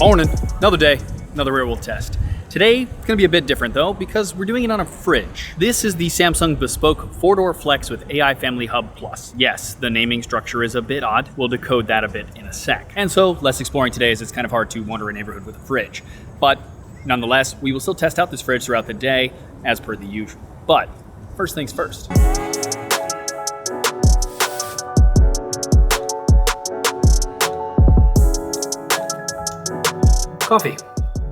Morning. Another day, another real world test. Today, it's going to be a bit different though, because we're doing it on a fridge. This is the Samsung Bespoke 4-door Flex with AI Family Hub Plus. Yes, the naming structure is a bit odd. We'll decode that a bit in a sec. And so, less exploring today as it's kind of hard to wander a neighborhood with a fridge. But nonetheless, we will still test out this fridge throughout the day, as per the usual. But first things first. Coffee.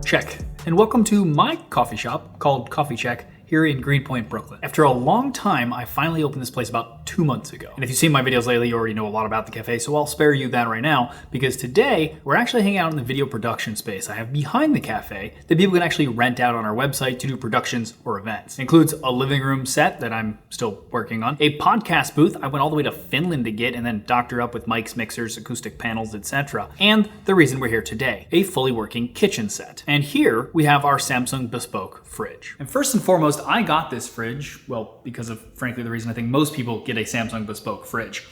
Check. And welcome to my coffee shop called Coffee Check here in Greenpoint, Brooklyn. After a long time, I finally opened this place about 2 months ago. And if you've seen my videos lately, you already know a lot about the cafe, so I'll spare you that right now, because today we're actually hanging out in the video production space I have behind the cafe that people can actually rent out on our website to do productions or events. It includes a living room set that I'm still working on, a podcast booth I went all the way to Finland to get and then doctored up with mics, mixers, acoustic panels, etc. And the reason we're here today, a fully working kitchen set. And here we have our Samsung Bespoke fridge. And first and foremost, I got this fridge, well, because of, frankly, the reason I think most people get a Samsung Bespoke fridge.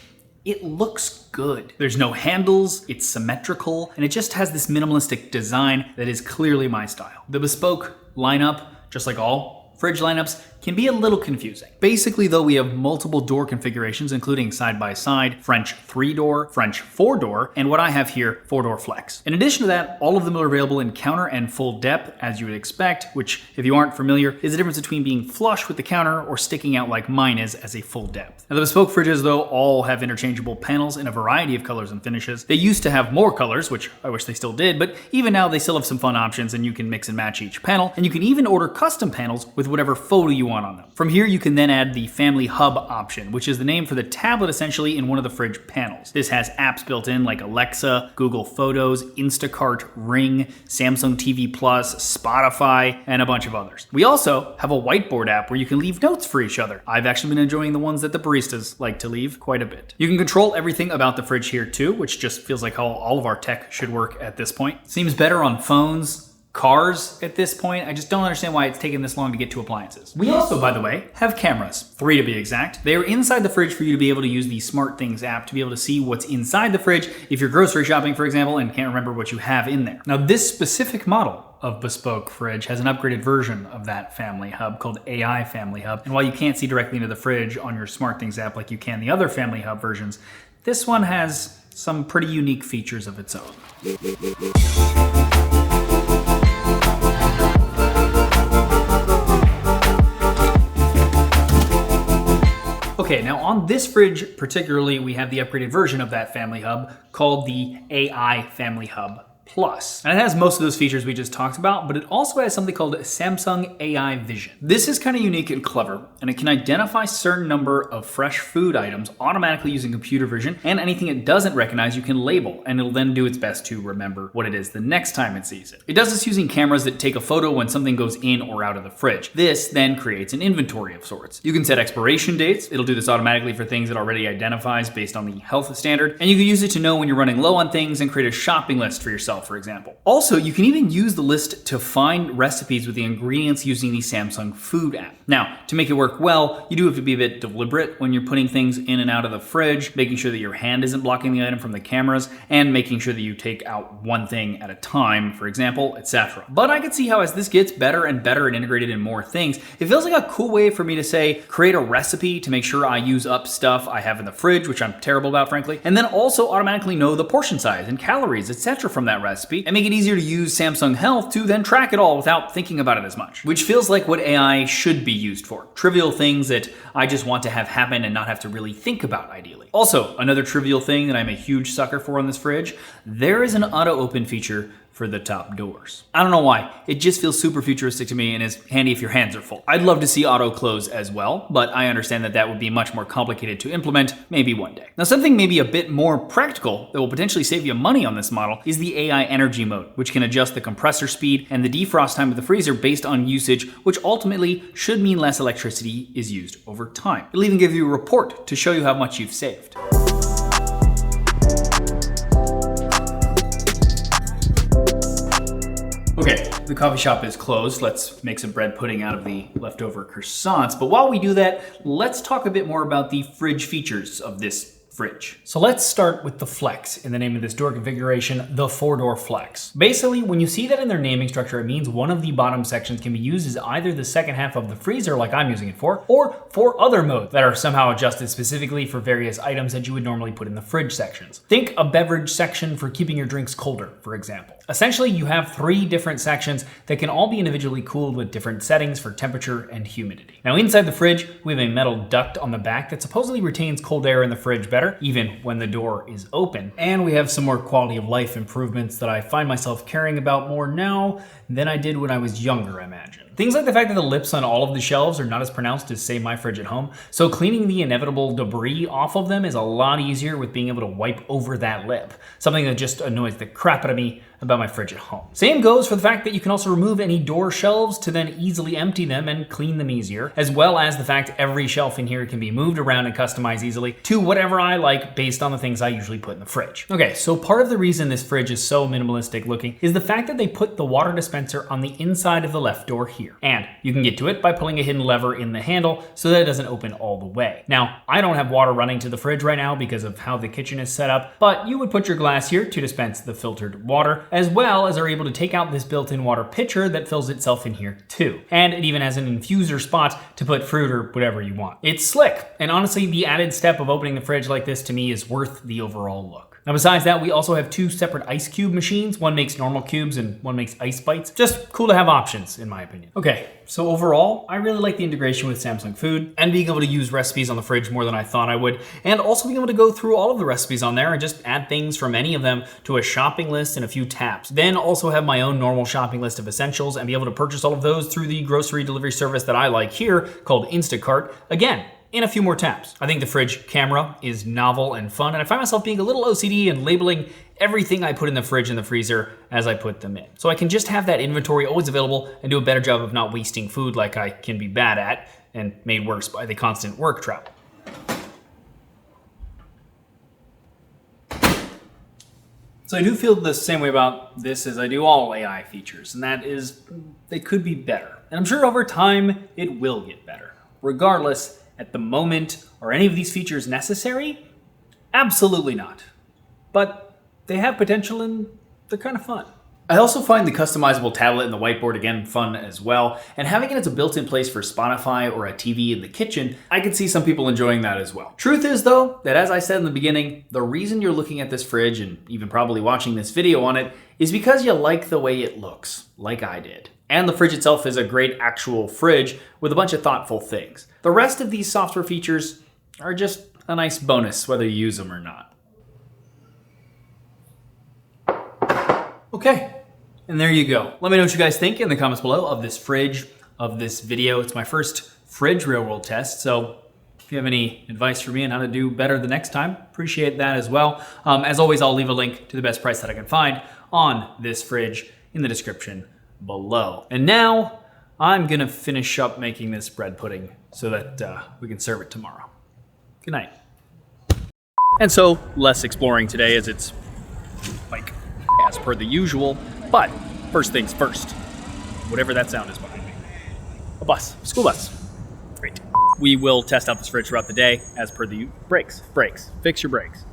It looks good. There's no handles, it's symmetrical, and it just has this minimalistic design that is clearly my style. The Bespoke lineup, just like all fridge lineups, can be a little confusing. Basically though, we have multiple door configurations, including side-by-side, French 3-door, French 4-door, and what I have here, 4-door flex. In addition to that, all of them are available in counter and full depth, as you would expect, which, if you aren't familiar, is the difference between being flush with the counter or sticking out like mine is as a full depth. Now the Bespoke fridges though all have interchangeable panels in a variety of colors and finishes. They used to have more colors, which I wish they still did, but even now they still have some fun options and you can mix and match each panel, and you can even order custom panels with whatever photo you want on them. From here, you can then add the Family Hub option, which is the name for the tablet essentially in one of the fridge panels. This has apps built in like Alexa, Google Photos, Instacart, Ring, Samsung TV Plus, Spotify, and a bunch of others. We also have a whiteboard app where you can leave notes for each other. I've actually been enjoying the ones that the baristas like to leave quite a bit. You can control everything about the fridge here too, which just feels like how all of our tech should work at this point. Seems better on phones, cars at this point. I just don't understand why it's taken this long to get to appliances. We also, by the way, have cameras, 3 to be exact. They are inside the fridge for you to be able to use the Smart Things app to be able to see what's inside the fridge if you're grocery shopping, for example, and can't remember what you have in there. Now, this specific model of Bespoke fridge has an upgraded version of that Family Hub called AI Family Hub. And while you can't see directly into the fridge on your Smart Things app like you can the other Family Hub versions, this one has some pretty unique features of its own. Okay, now on this fridge particularly, we have the upgraded version of that Family Hub called the AI Family Hub Plus. And it has most of those features we just talked about, but it also has something called Samsung AI Vision. This is kind of unique and clever, and it can identify a certain number of fresh food items automatically using computer vision, and anything it doesn't recognize you can label, and it'll then do its best to remember what it is the next time it sees it. It does this using cameras that take a photo when something goes in or out of the fridge. This then creates an inventory of sorts. You can set expiration dates. It'll do this automatically for things it already identifies based on the health standard, and you can use it to know when you're running low on things and create a shopping list for yourself, for example. Also, you can even use the list to find recipes with the ingredients using the Samsung Food app. Now, to make it work well, you do have to be a bit deliberate when you're putting things in and out of the fridge, making sure that your hand isn't blocking the item from the cameras, and making sure that you take out one thing at a time, for example, etc. But I can see how as this gets better and better and integrated in more things, it feels like a cool way for me to say, create a recipe to make sure I use up stuff I have in the fridge, which I'm terrible about, frankly, and then also automatically know the portion size and calories, etc. from that recipe, and make it easier to use Samsung Health to then track it all without thinking about it as much, which feels like what AI should be used for. Trivial things that I just want to have happen and not have to really think about, ideally. Also, another trivial thing that I'm a huge sucker for on this fridge, there is an auto open feature for the top doors. I don't know why, it just feels super futuristic to me and is handy if your hands are full. I'd love to see auto close as well, but I understand that that would be much more complicated to implement, maybe one day. Now, something maybe a bit more practical that will potentially save you money on this model is the AI energy mode, which can adjust the compressor speed and the defrost time of the freezer based on usage, which ultimately should mean less electricity is used over time. It'll even give you a report to show you how much you've saved. Okay, the coffee shop is closed. Let's make some bread pudding out of the leftover croissants. But while we do that, let's talk a bit more about the fridge features of this fridge. So let's start with the Flex in the name of this door configuration, the 4-door Flex. Basically, when you see that in their naming structure, it means one of the bottom sections can be used as either the second half of the freezer, like I'm using it for, or for other modes that are somehow adjusted specifically for various items that you would normally put in the fridge sections. Think a beverage section for keeping your drinks colder, for example. Essentially, you have 3 different sections that can all be individually cooled with different settings for temperature and humidity. Now inside the fridge, we have a metal duct on the back that supposedly retains cold air in the fridge better, even when the door is open. And we have some more quality of life improvements that I find myself caring about more now than I did when I was younger, I imagine. Things like the fact that the lips on all of the shelves are not as pronounced as, say, my fridge at home, so cleaning the inevitable debris off of them is a lot easier with being able to wipe over that lip, something that just annoys the crap out of me about my fridge at home. Same goes for the fact that you can also remove any door shelves to then easily empty them and clean them easier, as well as the fact every shelf in here can be moved around and customized easily to whatever I like based on the things I usually put in the fridge. Okay, so part of the reason this fridge is so minimalistic looking is the fact that they put the water dispenser on the inside of the left door here. And you can get to it by pulling a hidden lever in the handle so that it doesn't open all the way. Now, I don't have water running to the fridge right now because of how the kitchen is set up, but you would put your glass here to dispense the filtered water, as well as are able to take out this built-in water pitcher that fills itself in here too. And it even has an infuser spot to put fruit or whatever you want. It's slick, and honestly, the added step of opening the fridge like this to me is worth the overall look. Now besides that, we also have 2 separate ice cube machines. One makes normal cubes and one makes ice bites. Just cool to have options, in my opinion. Okay, so overall, I really like the integration with Samsung Food and being able to use recipes on the fridge more than I thought I would, and also being able to go through all of the recipes on there and just add things from any of them to a shopping list and a few taps. Then also have my own normal shopping list of essentials and be able to purchase all of those through the grocery delivery service that I like here called Instacart. Again, in a few more taps. I think the fridge camera is novel and fun, and I find myself being a little OCD and labeling everything I put in the fridge and the freezer as I put them in. So I can just have that inventory always available and do a better job of not wasting food like I can be bad at, and made worse by the constant work travel. So I do feel the same way about this as I do all AI features, and that is they could be better. And I'm sure over time it will get better. Regardless, at the moment, are any of these features necessary? Absolutely not. But they have potential and they're kind of fun. I also find the customizable tablet and the whiteboard again fun as well, and having it as a built-in place for Spotify or a TV in the kitchen, I can see some people enjoying that as well. Truth is though, that as I said in the beginning, the reason you're looking at this fridge and even probably watching this video on it is because you like the way it looks, like I did. And the fridge itself is a great actual fridge with a bunch of thoughtful things. The rest of these software features are just a nice bonus whether you use them or not. Okay, and there you go. Let me know what you guys think in the comments below of this fridge, of this video. It's my first fridge real world test, so if you have any advice for me on how to do better the next time, appreciate that as well. As always, I'll leave a link to the best price that I can find on this fridge in the description below. And now I'm gonna finish up making this bread pudding so that we can serve it tomorrow. Good night. And so less exploring today as it's like as per the usual, but first things first, whatever that sound is behind me. A bus, school bus. Great. We will test out this fridge throughout the day as per the brakes, fix your brakes.